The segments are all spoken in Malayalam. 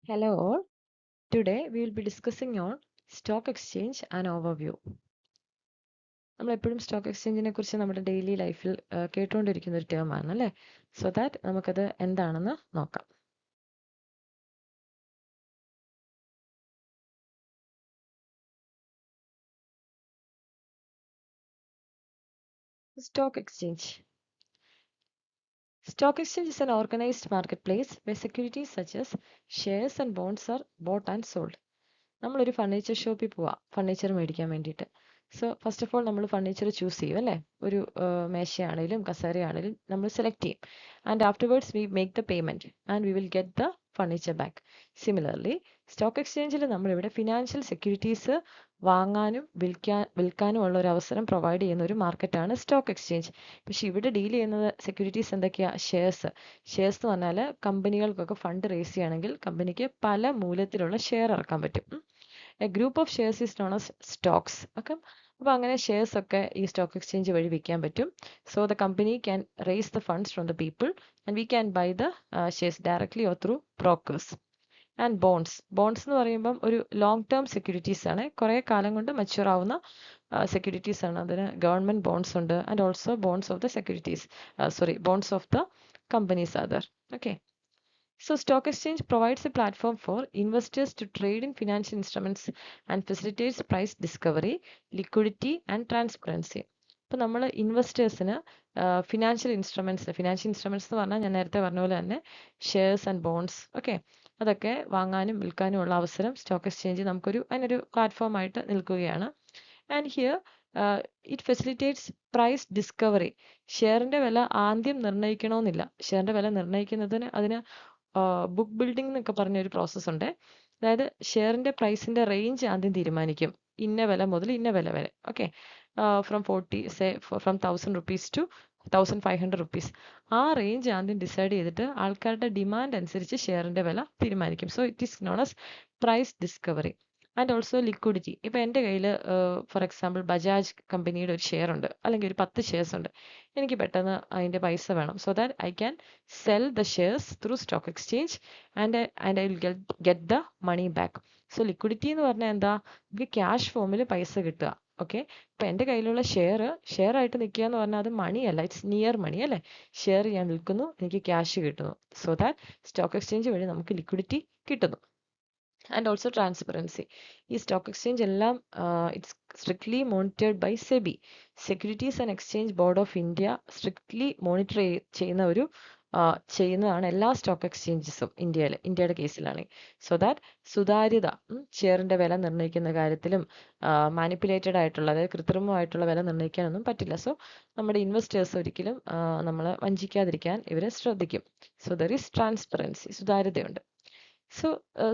Hello all. Today we will be discussing on stock exchange and overview. നമ്മൾ എപ്പോഴും സ്റ്റോക്ക് എക്സ്ചേഞ്ചിനെ കുറിച്ച് നമ്മുടെ ഡെയിലി ലൈഫിൽ കേട്ടുകൊണ്ടിരിക്കുന്ന ഒരു ടേം ആണ് അല്ലേ? സോ ദാറ്റ് നമുക്കത് എന്താണെന്ന് നോക്കാം. Stock exchange. Stock exchange is an organized marketplace where securities such as shares and bonds are bought and sold. നമ്മളൊരു ഫർണിച്ചർ ഷോപ്പിൽ പോവാം ഫർണിച്ചർ മേടിക്കാൻ വേണ്ടിയിട്ട്. സോ ഫസ്റ്റ് ഓഫ് ഓൾ നമ്മൾ ഫർണിച്ചർ ചൂസ് ചെയ്യും അല്ലേ? ഒരു മേശയാണെങ്കിലും കസേരയാണെങ്കിലും നമ്മൾ സെലക്ട് ചെയ്യും. And afterwards we make the payment and we will get the furniture back. Similarly stock എക്സ്ചേഞ്ചിൽ നമ്മളിവിടെ ഫിനാൻഷ്യൽ സെക്യൂരിറ്റീസ് വാങ്ങാനും വിൽക്കാനും ഉള്ള ഒരു അവസരം പ്രൊവൈഡ് ചെയ്യുന്ന ഒരു മാർക്കറ്റാണ് സ്റ്റോക്ക് എക്സ്ചേഞ്ച്. പക്ഷെ ഇവിടെ ഡീൽ ചെയ്യുന്നത് സെക്യൂരിറ്റീസ് എന്തൊക്കെയാ? ഷെയർസ്. ഷെയർസ് എന്ന് പറഞ്ഞാൽ കമ്പനികൾക്കൊക്കെ ഫണ്ട് റേസ് ചെയ്യുകയാണെങ്കിൽ കമ്പനിക്ക് പല മൂല്യത്തിലുള്ള ഷെയർ ഇറക്കാൻ പറ്റും. A group of shares is known as stocks. Okay, അപ്പോൾ അങ്ങനെ ഷെയർസ് ഒക്കെ ഈ സ്റ്റോക്ക് എക്സ്ചേഞ്ച് വഴി വിൽക്കാൻ പറ്റും. So the company can raise the funds from the people and we can buy the shares directly or through brokers. And bonds എന്ന് പറയുമ്പം ഒരു ലോങ് ടേം സെക്യൂരിറ്റീസ് ആണ്, കുറേ കാലം കൊണ്ട് മച്യൂർ ആവുന്ന സെക്യൂരിറ്റീസ് ആണ്. അതിന് ഗവൺമെന്റ് ബോണ്ട്സ് ഉണ്ട് and also bonds of the securities bonds of the companies other. Okay, so stock exchange provides a platform for investors to trade in financial instruments and facilitates price discovery, liquidity and transparency. ഇപ്പോൾ നമ്മൾ ഇൻവെസ്റ്റേഴ്സിന് ഫിനാൻഷ്യൽ ഇൻസ്ട്രുമെന്റ്സ് എന്ന് പറഞ്ഞാൽ ഞാൻ നേരത്തെ പറഞ്ഞ പോലെ തന്നെ ഷെയർസ് ആൻഡ് ബോണ്ട്സ് ഓക്കെ, അതൊക്കെ വാങ്ങാനും വിൽക്കാനും ഉള്ള അവസരം സ്റ്റോക്ക് എക്സ്ചേഞ്ച് അതിനൊരു പ്ലാറ്റ്ഫോമായിട്ട് നിൽക്കുകയാണ്. And here it facilitates price discovery. ഷെയറിന്റെ വില ആദ്യം നിർണ്ണയിക്കണമെന്നില്ല. ഷെയറിന്റെ വില നിർണ്ണയിക്കുന്നതിന് അതിന് ബുക്ക് ബിൽഡിംഗ് എന്നൊക്കെ പറഞ്ഞ ഒരു പ്രോസസ്സ് ഉണ്ട്. അതായത് ഷെയറിന്റെ പ്രൈസിന്റെ റേഞ്ച് ആദ്യം തീരുമാനിക്കും, ഇന്ന വില മുതൽ ഇന്ന വില വരെ. Okay, from 1000 rupees to 1500 rupees. ആ റേഞ്ച് ആദ്യം ഡിസൈഡ് ചെയ്തിട്ട് ആൾക്കാരുടെ ഡിമാൻഡ് അനുസരിച്ച് ഷെയറിന്റെ വില തീരുമാനിക്കും. So it is known as price discovery. And also liquidity. ഇപ്പോൾ എൻ്റെ കയ്യിൽ ഫോർ എക്സാമ്പിൾ ബജാജ് കമ്പനിയുടെ ഒരു ഷെയർ ഉണ്ട്, അല്ലെങ്കിൽ ഒരു 10 ഷെയർസ് ഉണ്ട്. എനിക്ക് പെട്ടെന്ന് അതിൻ്റെ പൈസ വേണം. So that I can sell the shares through stock exchange and I will get the money back. So liquidity എന്ന് പറഞ്ഞാൽ എന്താ? എനിക്ക് ക്യാഷ് ഫോമിൽ പൈസ കിട്ടുക. ഓക്കെ, ഇപ്പം എൻ്റെ കയ്യിലുള്ള ഷെയർ ആയിട്ട് നിൽക്കുക എന്ന് പറഞ്ഞാൽ അത് മണി അല്ല, ഇറ്റ്സ് നിയർ മണി അല്ലേ? ഷെയർ ഞാൻ വിൽക്കുന്നു, എനിക്ക് ക്യാഷ് കിട്ടുന്നു. സോ ദാറ്റ് സ്റ്റോക്ക് എക്സ്ചേഞ്ച് വഴി നമുക്ക് ലിക്വിഡിറ്റി കിട്ടുന്നു. And also transparency. ഈ സ്റ്റോക്ക് എക്സ്ചേഞ്ച് എല്ലാം it's strictly monitored by SEBI, securities and exchange board of India strictly monitor ചെയ്യുന്നതാണ് എല്ലാ സ്റ്റോക്ക് എക്സ്ചേഞ്ചസും ഇന്ത്യയുടെ കേസിലാണെങ്കിൽ. സോ ദാറ്റ് സുതാര്യത, ഷെയറിന്റെ വില നിർണ്ണയിക്കുന്ന കാര്യത്തിലും മാനിപ്പുലേറ്റഡ് ആയിട്ടുള്ള, അതായത് കൃത്രിമമായിട്ടുള്ള വില നിർണ്ണയിക്കാനൊന്നും പറ്റില്ല. സോ നമ്മുടെ ഇൻവെസ്റ്റേഴ്സ് ഒരിക്കലും നമ്മളെ വഞ്ചിക്കാതിരിക്കാൻ ഇവർ ശ്രദ്ധിക്കും. സോ ദർ ഈസ് ട്രാൻസ്പെറൻസി, സുതാര്യതയുണ്ട്. So,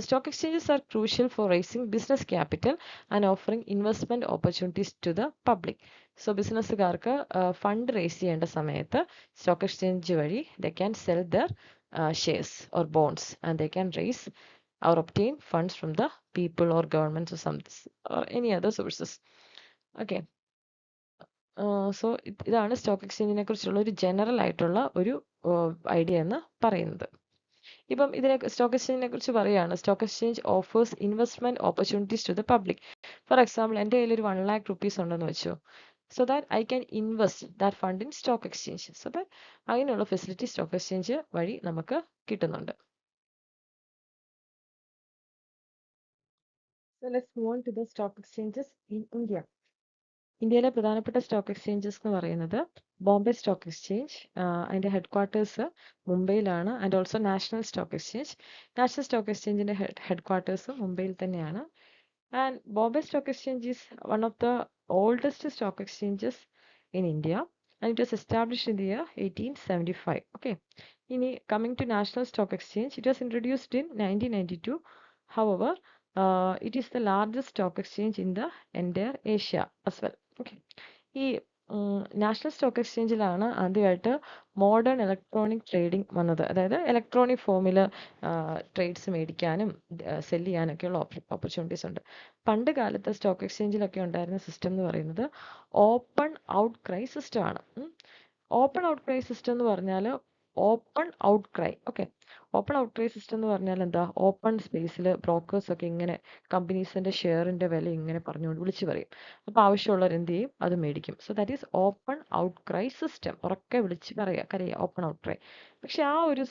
stock exchanges are crucial for raising business capital and offering investment opportunities to the public. So, ബിസിനസ്സുകാർക്ക് ഫണ്ട് റേസ് ചെയ്യേണ്ട സമയത്ത് സ്റ്റോക്ക് എക്സ്ചേഞ്ച് വഴി they can sell their shares or bonds and they can raise or obtain funds from the people or governments or some or any other sources. Okay. So ഇതാണ് സ്റ്റോക്ക് എക്സ്ചേഞ്ചിനെ കുറിച്ചുള്ള ഒരു ജനറൽ ആയിട്ടുള്ള ഒരു ഐഡിയ എന്ന് പറയുന്നത്. ഇപ്പം സ്റ്റോക്ക് എക്സ്ചേഞ്ചിനെ കുറിച്ച് പറയുകയാണ്. Stock exchange offers investment opportunities to the public. For example എൻ്റെ കയ്യിൽ ഒരു 1 lakh rupees ഉണ്ടെന്ന് വെച്ചോ. So that I can invest that fund in stock exchange. So that അതിനുള്ള ഫെസിലിറ്റി സ്റ്റോക്ക് എക്സ്ചേഞ്ച് വഴി നമുക്ക് കിട്ടുന്നുണ്ട്. So let's move on to the stock exchanges in India. ഇന്ത്യയിലെ പ്രധാനപ്പെട്ട സ്റ്റോക്ക് എക്സ്ചേഞ്ചസ് എന്ന് പറയുന്നത് ബോംബെ സ്റ്റോക്ക് എക്സ്ചേഞ്ച്, അതിൻ്റെ ഹെഡ്ക്വാർട്ടേഴ്സ് മുംബൈയിലാണ്. And also national stock stock എക്സ്ചേഞ്ചിൻ്റെ ഹെഡ്ക്വാർട്ടേഴ്സ് മുംബൈയിൽ തന്നെയാണ്. And Bombay stock exchange is one of the oldest stock exchanges in India and it was established in the year 1875. Okay, ഇനി coming to national stock exchange, it was introduced in 1992. However, it is the largest stock exchange in the entire Asia as well. Okay. ഈ നാഷണൽ സ്റ്റോക്ക് എക്സ്ചേഞ്ചിലാണ് ആദ്യമായിട്ട് മോഡേൺ ഇലക്ട്രോണിക് ട്രേഡിംഗ് വന്നത്. അതായത് ഇലക്ട്രോണിക് ഫോമിൽ ട്രേഡ്സ് മേടിക്കാനും സെല് ചെയ്യാനൊക്കെയുള്ള ഓപ്പർച്യൂണിറ്റീസ് ഉണ്ട്. പണ്ട് കാലത്ത് സ്റ്റോക്ക് എക്സ്ചേഞ്ചിലൊക്കെ ഉണ്ടായിരുന്ന സിസ്റ്റം എന്ന് പറയുന്നത് ഓപ്പൺ ഔട്ട് ക്രൈ സിസ്റ്റം ആണ്. ഓപ്പൺ ഔട്ട് ക്രൈ സിസ്റ്റം എന്ന് പറഞ്ഞാൽ open ഔട്ട്ക്രൈ. Okay, open outcry system എന്ന് പറഞ്ഞാൽ എന്താ, ഓപ്പൺ സ്പേസിൽ ബ്രോക്കേഴ്സ് ഒക്കെ ഇങ്ങനെ കമ്പനീസിന്റെ ഷെയറിന്റെ വില ഇങ്ങനെ പറഞ്ഞുകൊണ്ട് വിളിച്ചു പറയും. അപ്പോൾ ആവശ്യമുള്ളവർ എന്ത് ചെയ്യും, അത് മേടിക്കും. So that is open outcry system. ഉറക്കെ വിളിച്ച് കരയുക ഓപ്പൺ ഔട്ട്ക്രൈ. പക്ഷെ ആ ഒരു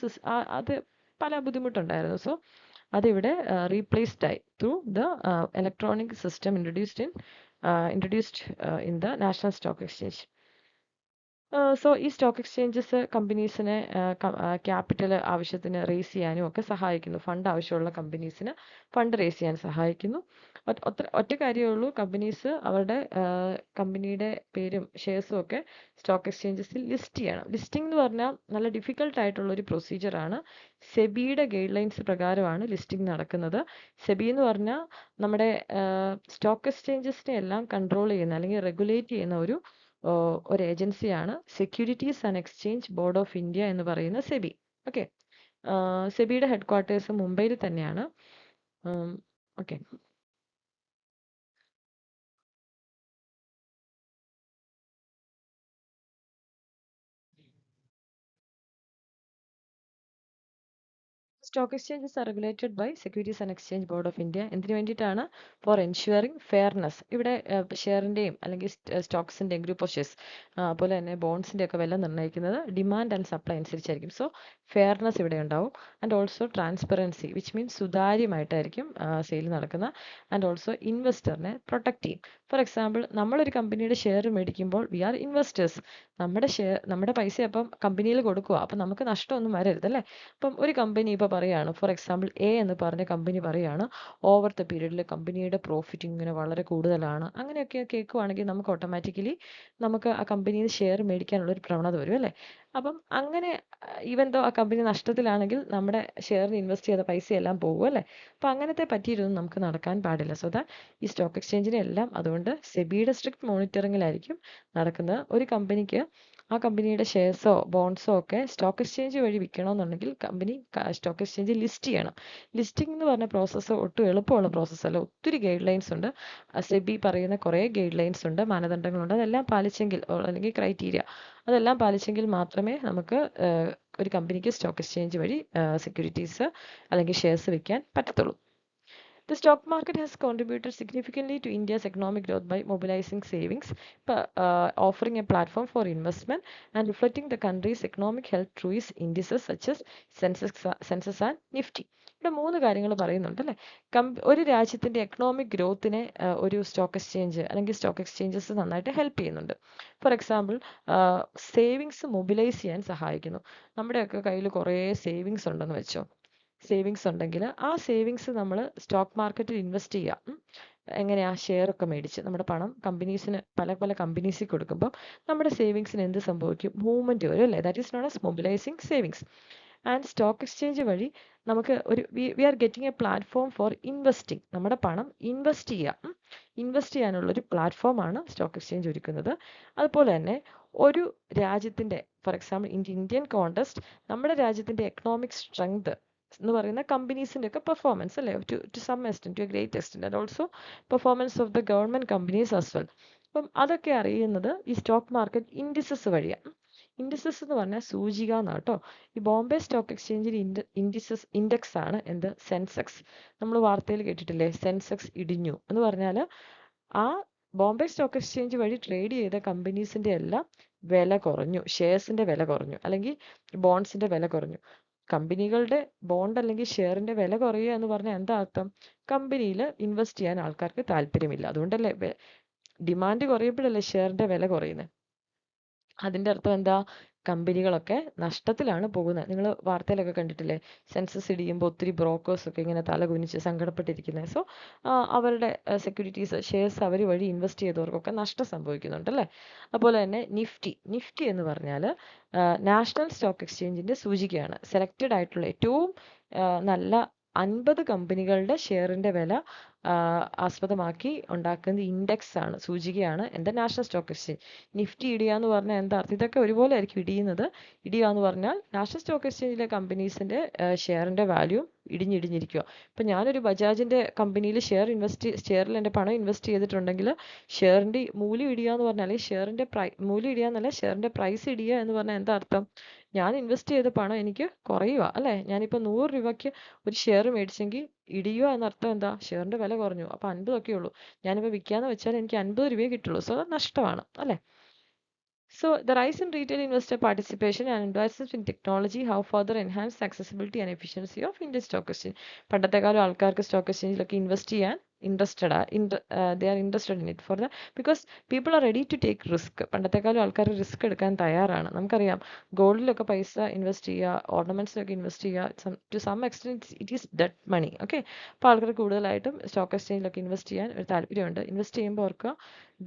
അത് പല ബുദ്ധിമുട്ടുണ്ടായിരുന്നു. സോ അതിവിടെ റീപ്ലേസ്ഡ് ആയി through the electronic system introduced in the National Stock Exchange. So ഈ സ്റ്റോക്ക് എക്സ്ചേഞ്ചസ് കമ്പനീസിനെ ക്യാപിറ്റൽ ആവശ്യത്തിന് റേസ് ചെയ്യാനും ഒക്കെ സഹായിക്കുന്നു. ഫണ്ട് ആവശ്യമുള്ള കമ്പനീസിന് ഫണ്ട് റേസ് ചെയ്യാൻ സഹായിക്കുന്നു. ഒറ്റ കാര്യമേ ഉള്ളൂ, കമ്പനീസ് അവരുടെ കമ്പനിയുടെ പേരും ഷെയർസും ഒക്കെ സ്റ്റോക്ക് എക്സ്ചേഞ്ചസിൽ ലിസ്റ്റ് ചെയ്യണം. ലിസ്റ്റിംഗ് എന്ന് പറഞ്ഞാൽ നല്ല ഡിഫിക്കൽട്ട് ആയിട്ടുള്ള ഒരു പ്രൊസീജിയറാണ്. സെബിയുടെ ഗൈഡ് ലൈൻസ് പ്രകാരമാണ് ലിസ്റ്റിംഗ് നടക്കുന്നത്. സെബി എന്ന് പറഞ്ഞാൽ നമ്മുടെ സ്റ്റോക്ക് എക്സ്ചേഞ്ചസിനെ എല്ലാം കൺട്രോൾ ചെയ്യുന്ന അല്ലെങ്കിൽ റെഗുലേറ്റ് ചെയ്യുന്ന ഒരു ഏജൻസിയാണ് securities and exchange board of India എന്ന് പറയുന്ന സെബി. ഓക്കെ, സെബിയുടെ ഹെഡ് ക്വാർട്ടേഴ്സ് മുംബൈയിൽ തന്നെയാണ്. Okay, stock exchanges are regulated by securities and exchange board of India. എന്തിനു വേണ്ടിയിട്ടാണ്? For ensuring fairness. ഇവിടെ ഷെയറിൻ്റെയും അല്ലെങ്കിൽ സ്റ്റോക്സിൻ്റെയും ഗ്രൂപ്പ് ഓഫ് ഷെയർസ് അതുപോലെ തന്നെ ബോൺസിൻ്റെ ഒക്കെ വില നിർണ്ണയിക്കുന്നത് ഡിമാൻഡ് ആൻഡ് സപ്ലൈ അനുസരിച്ചായിരിക്കും. സോ ഫെയർനെസ് ഇവിടെ ഉണ്ടാവും. And also transparency, which means സുതാര്യമായിട്ടായിരിക്കും സെയിൽ നടക്കുന്നത്. ആൻഡ് ഓൾസോ ഇൻവെസ്റ്ററിനെ പ്രൊട്ടക്ട് ചെയ്യും. ഫോർ എക്സാമ്പിൾ, നമ്മളൊരു കമ്പനിയുടെ ഷെയർ മേടിക്കുമ്പോൾ വി ആർ ഇൻവെസ്റ്റേഴ്സ്. നമ്മുടെ പൈസ അപ്പം കമ്പനിയിൽ കൊടുക്കുക. അപ്പം നമുക്ക് നഷ്ടമൊന്നും വരരുത് അല്ലേ. അപ്പം ഒരു കമ്പനി ഇപ്പോൾ പറയാണ്, ഫോർ എക്സാമ്പിൾ എ എന്ന് പറഞ്ഞ കമ്പനി പറയാണ്, ഓവർ ദ പീരീഡിൽ കമ്പനിയുടെ പ്രോഫിറ്റ് ഇങ്ങനെ വളരെ കൂടുതലാണ്. അങ്ങനെയൊക്കെ കേൾക്കുവാണെങ്കിൽ നമുക്ക് ഓട്ടോമാറ്റിക്കലി നമുക്ക് ആ കമ്പനിയിൽ ഷെയർ മേടിക്കാനുള്ള ഒരു പ്രവണത വരും അല്ലേ. അപ്പം അങ്ങനെ ഈവൻ ദോ ആ കമ്പനി നഷ്ടത്തിലാണെങ്കിൽ നമ്മുടെ ഷെയറിന് ഇൻവെസ്റ്റ് ചെയ്ത പൈസയെല്ലാം പോകും അല്ലേ. അപ്പം അങ്ങനത്തെ പറ്റിയിട്ടൊന്നും നമുക്ക് നടക്കാൻ പാടില്ല. സോ ദാറ്റ് ഈ സ്റ്റോക്ക് എക്സ്ചേഞ്ചിനെ എല്ലാം അതുകൊണ്ട് സെബിയുടെ സ്ട്രിക്റ്റ് മോണിറ്ററിങ്ങിലായിരിക്കും നടക്കുന്നത്. ഒരു കമ്പനിക്ക് ആ കമ്പനിയുടെ ഷെയർസോ ബോൺസോ ഒക്കെ സ്റ്റോക്ക് എക്സ്ചേഞ്ച് വഴി വിൽക്കണമെന്നുണ്ടെങ്കിൽ കമ്പനി സ്റ്റോക്ക് എക്സ്ചേഞ്ചിൽ ലിസ്റ്റ് ചെയ്യണം. ലിസ്റ്റിംഗ് എന്ന് പറഞ്ഞ പ്രോസസ്സ് ഒട്ടും എളുപ്പമുള്ള പ്രോസസ്സല്ല. ഒത്തിരി ഗൈഡ് ലൈൻസ് ഉണ്ട്. സെബി പറയുന്ന കുറേ ഗൈഡ് ലൈൻസ് ഉണ്ട്, മാനദണ്ഡങ്ങളുണ്ട്. അതെല്ലാം പാലിച്ചെങ്കിൽ അല്ലെങ്കിൽ ക്രൈറ്റീരിയ അതെല്ലാം പാലിച്ചെങ്കിൽ മാത്രമേ നമുക്ക് ഒരു കമ്പനിക്ക് സ്റ്റോക്ക് എക്സ്ചേഞ്ച് വഴി സെക്യൂരിറ്റീസ് അല്ലെങ്കിൽ ഷെയർസ് വിൽക്കാൻ പറ്റത്തുള്ളൂ. The stock market has contributed significantly to India's economic growth by mobilizing savings, offering a platform for investment, and reflecting the country's economic health through its indices such as Sensex and Nifty. ഇവിടെ 3 കാര്യങ്ങൾ പറയുന്നുണ്ട് അല്ലേ. ഒരു രാജ്യത്തിൻ്റെ എക്കണോമിക് ഗ്രോത്തിനെ ഒരു സ്റ്റോക്ക് എക്സ്ചേഞ്ച് അല്ലെങ്കിൽ സ്റ്റോക്ക് എക്സ്ചേഞ്ചസ് നന്നായിട്ട് ഹെൽപ്പ് ചെയ്യുന്നുണ്ട്. ഫോർ എക്സാമ്പിൾ, സേവിങ്സ് മൊബിലൈസ് ചെയ്യാൻ സഹായിക്കുന്നു. നമ്മുടെയൊക്കെ കയ്യിൽ കുറേ സേവിങ്സ് ഉണ്ടെന്ന് വെച്ചോ. സേവിങ്സ് ഉണ്ടെങ്കിൽ ആ സേവിങ്സ് നമ്മൾ സ്റ്റോക്ക് മാർക്കറ്റിൽ ഇൻവെസ്റ്റ് ചെയ്യുക. എങ്ങനെയാ? ഷെയർ ഒക്കെ മേടിച്ച് നമ്മുടെ പണം കമ്പനീസിന് പല കമ്പനീസിൽ കൊടുക്കുമ്പോൾ നമ്മുടെ സേവിങ്സിന് എന്ത് സംഭവിക്കും? മൂവ്മെൻറ്റ് വരും അല്ലേ. That is known as mobilising savings. And stock exchange വഴി നമുക്ക് we are getting a platform for investing. നമ്മുടെ പണം ഇൻവെസ്റ്റ് ചെയ്യാനുള്ളൊരു പ്ലാറ്റ്ഫോമാണ് സ്റ്റോക്ക് എക്സ്ചേഞ്ച് ഒരുക്കുന്നത്. അതുപോലെ തന്നെ ഒരു രാജ്യത്തിൻ്റെ, ഫോർ എക്സാമ്പിൾ ഇന്ത്യൻ കോണ്ടെക്സ്റ്റ്, നമ്മുടെ രാജ്യത്തിൻ്റെ എക്കണോമിക് സ്ട്രെങ്ത് എന്ന് പറയുന്ന കമ്പനീസിൻ്റെ ഒക്കെ പെർഫോമൻസ് അല്ലേ, to some extent, to a great extent, and also performance of the government companies as well. അപ്പം അതൊക്കെ അറിയുന്നത് ഈ സ്റ്റോക്ക് മാർക്കറ്റ് ഇൻഡിസസ് വഴിയാണ്. ഇൻഡിസസ് എന്ന് പറഞ്ഞാൽ സൂചിക എന്നാണ് കേട്ടോ. ഈ ബോംബെ സ്റ്റോക്ക് എക്സ്ചേഞ്ചിൽ ഇൻഡെക്സ് ആണ് എന്ത്? സെൻസെക്സ്. നമ്മൾ വാർത്തയിൽ കേട്ടിട്ടില്ലേ, സെൻസെക്സ് ഇടിഞ്ഞു എന്ന് പറഞ്ഞാൽ ആ ബോംബെ സ്റ്റോക്ക് എക്സ്ചേഞ്ച് വഴി ട്രേഡ് ചെയ്ത കമ്പനീസിൻ്റെ എല്ലാം വില കുറഞ്ഞു, ഷെയർസിൻ്റെ വില കുറഞ്ഞു, അല്ലെങ്കിൽ ബോൺസിൻ്റെ വില കുറഞ്ഞു. കമ്പനികളുടെ ബോണ്ട് അല്ലെങ്കിൽ ഷെയറിന്റെ വില കുറയുക എന്ന് പറഞ്ഞാൽ എന്താ അർത്ഥം? കമ്പനിയിൽ ഇൻവെസ്റ്റ് ചെയ്യാൻ ആൾക്കാർക്ക് താല്പര്യമില്ല. അതുകൊണ്ടല്ലേ ഡിമാൻഡ് കുറയുമ്പോഴല്ലേ ഷെയറിന്റെ വില കുറയുന്നത്. അതിൻ്റെ അർത്ഥം എന്താ? കമ്പനികളൊക്കെ നഷ്ടത്തിലാണ് പോകുന്നത്. നിങ്ങൾ വാർത്തയിലൊക്കെ കണ്ടിട്ടില്ലേ, സെൻസസ് ഇടിയുമ്പോൾ ഒത്തിരി ബ്രോക്കേഴ്സൊക്കെ ഇങ്ങനെ തല കുനിച്ച് സങ്കടപ്പെട്ടിരിക്കുന്നത്. സോ അവരുടെ സെക്യൂരിറ്റീസ് ഷെയർസ് അവർ വഴി ഇൻവെസ്റ്റ് ചെയ്തവർക്കൊക്കെ നഷ്ടം സംഭവിക്കുന്നുണ്ടല്ലേ. അതുപോലെ തന്നെ നിഫ്റ്റി എന്ന് പറഞ്ഞാൽ നാഷണൽ സ്റ്റോക്ക് എക്സ്ചേഞ്ചിൻ്റെ സൂചികയാണ്. സെലക്റ്റഡ് ആയിട്ടുള്ള ഏറ്റവും നല്ല 50 കമ്പനികളുടെ ഷെയറിൻ്റെ വില ആസ്പദമാക്കി ഉണ്ടാക്കുന്ന ഇൻഡെക്സ് ആണ്, സൂചികയാണ് എന്താ നാഷണൽ സ്റ്റോക്ക് എക്സ്ചേഞ്ച്. നിഫ്റ്റി ഇടിയുക എന്ന് പറഞ്ഞാൽ എന്താ അർത്ഥം? ഇതൊക്കെ ഒരുപോലെ ആയിരിക്കും ഇടിയുന്നത്. ഇടിയുക എന്ന് പറഞ്ഞാൽ നാഷണൽ സ്റ്റോക്ക് എക്സ്ചേഞ്ചിലെ കമ്പനീസിൻ്റെ ഷെയറിൻ്റെ വാല്യൂ ഇടിഞ്ഞിരിക്കുക. ഇപ്പം ഞാനൊരു ബജാജിൻ്റെ കമ്പനിയിൽ ഷെയറിൽ എൻ്റെ പണം ഇൻവെസ്റ്റ് ചെയ്തിട്ടുണ്ടെങ്കിൽ ഷെയറിൻ്റെ മൂല്യം ഇടിയുക എന്ന് പറഞ്ഞാൽ, ഷെയറിൻ്റെ മൂല്യം ഇടിയുക എന്നല്ല, ഷെയറിൻ്റെ പ്രൈസ് ഇടിയുക എന്ന് പറഞ്ഞാൽ എന്താ അർത്ഥം? ഞാൻ ഇൻവെസ്റ്റ് ചെയ്ത പണം എനിക്ക് കുറയുക അല്ലേ? ഞാനിപ്പോൾ 100 രൂപയ്ക്ക് ഒരു ഷെയർ മേടിച്ചെങ്കിൽ ഇടിയുക എന്നർത്ഥം എന്താ? ഷെയറിന്റെ വില കുറഞ്ഞു. അപ്പോൾ 50 ഒക്കെ ഉള്ളൂ. ഞാനിപ്പോൾ വിൽക്കാന്ന് വെച്ചാൽ എനിക്ക് 50 രൂപയെ കിട്ടുള്ളൂ. സോ അത് നഷ്ടമാണ് അല്ലേ? So, the rise in retail investor participation and investments in technology have further enhanced the accessibility and efficiency of Indian stock exchange. പണ്ടത്തെ കാലം ആൾക്കാർക്ക് സ്റ്റോക്ക് എക്സ്ചേഞ്ചിലൊക്കെ ഇൻവെസ്റ്റ് ചെയ്യാൻ they are interested in it for the because people are ready to take risk. പണ്ടത്തെ കാലം ആൾക്കാർ റിസ്ക് എടുക്കാൻ തയ്യാറാണ്. നമുക്കറിയാം ഗോൾഡിലൊക്കെ പൈസ ഇൻവെസ്റ്റ് ചെയ്യുക, ഓർണമെന്റ്സിലൊക്കെ ഇൻവെസ്റ്റ് ചെയ്യുക, to some extent it is dead money. Okay, അപ്പോൾ ആൾക്കാർ കൂടുതലായിട്ടും സ്റ്റോക്ക് എക്സ്ചേഞ്ചിലൊക്കെ ഇൻവെസ്റ്റ് ചെയ്യാൻ ഒരു താല്പര്യമുണ്ട്. ഇൻവെസ്റ്റ് ചെയ്യുമ്പോൾ ഓർക്കുക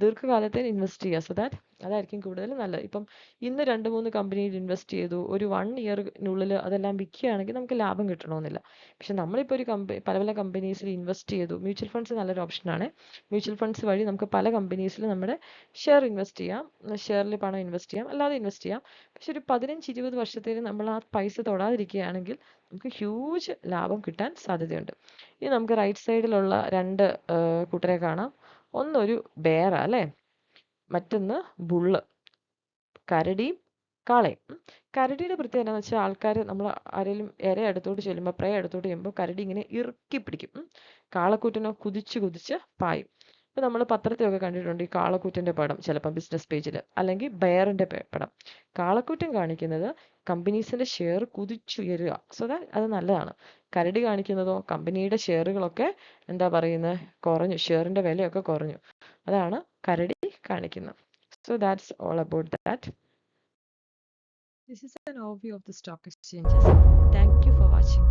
ദീർഘകാലത്തേന് ഇൻവെസ്റ്റ് ചെയ്യുക. സോ ദാറ്റ് അതായിരിക്കും കൂടുതൽ നല്ലത്. ഇപ്പം ഇന്ന് 2-3 കമ്പനിയിൽ ഇൻവെസ്റ്റ് ചെയ്തു, ഒരു 1 ഇയറിനുള്ളിൽ അതെല്ലാം വിൽക്കുകയാണെങ്കിൽ നമുക്ക് ലാഭം കിട്ടണമെന്നില്ല. പക്ഷെ നമ്മളിപ്പോൾ ഒരു പല പല കമ്പനീസിൽ ഇൻവെസ്റ്റ് ചെയ്തു. മ്യൂച്വൽ ഫണ്ട്സ് നല്ലൊരു ഓപ്ഷനാണ്. മ്യൂച്വൽ ഫണ്ട്സ് വഴി നമുക്ക് പല കമ്പനീസിൽ നമ്മുടെ ഷെയർ ഇൻവെസ്റ്റ് ചെയ്യാം, ഷെയറിൽ പണം ഇൻവെസ്റ്റ് ചെയ്യാം, അല്ലാതെ ഇൻവെസ്റ്റ് ചെയ്യാം. പക്ഷെ ഒരു 15-20 വർഷത്തേക്ക് നമ്മൾ ആ പൈസ തൊടാതിരിക്കുകയാണെങ്കിൽ നമുക്ക് ഹ്യൂജ് ലാഭം കിട്ടാൻ സാധ്യതയുണ്ട്. ഇനി നമുക്ക് റൈറ്റ് സൈഡിലുള്ള 2 കൂട്ടരെ കാണാം. ഒന്നൊരു ബെയർ അല്ലേ, മറ്റൊന്ന് ബുള്ള്, കരടിയും കാളയും. കരടിയുടെ പ്രത്യേകത എന്താണെന്ന് വെച്ചാൽ ആൾക്കാർ നമ്മൾ ആരെങ്കിലും ഇര അടുത്തോട്ട് ചെല്ലുമ്പോൾ പ്രേ അടുത്തോട്ട് ചെല്ലുമ്പോൾ കരടി ഇങ്ങനെ ഇറുക്കി പിടിക്കും. കാളക്കൂറ്റനോ കുതിച്ച് കുതിച്ച് പായും. ഇപ്പം നമ്മൾ പത്രത്തിലൊക്കെ കണ്ടിട്ടുണ്ട് ഈ കാളക്കൂറ്റൻ്റെ പടം, ചിലപ്പോൾ ബിസിനസ് പേജിൽ, അല്ലെങ്കിൽ ബെയറിൻ്റെ പടം. കാളക്കൂറ്റൻ കാണിക്കുന്നത് കമ്പനീസിൻ്റെ ഷെയർ കുതിച്ചുയരുക. സോ അത് നല്ലതാണ്. കരടി കാണിക്കുന്നതോ കമ്പനിയുടെ ഷെയറുകളൊക്കെ എന്താ പറയുന്നത്, കുറഞ്ഞു, ഷെയറിൻ്റെ വിലയൊക്കെ കുറഞ്ഞു. അതാണ് കരടി കാണിക്കുന്നത്. So that's all about that. This is an overview of the stock exchanges. Thank you for watching.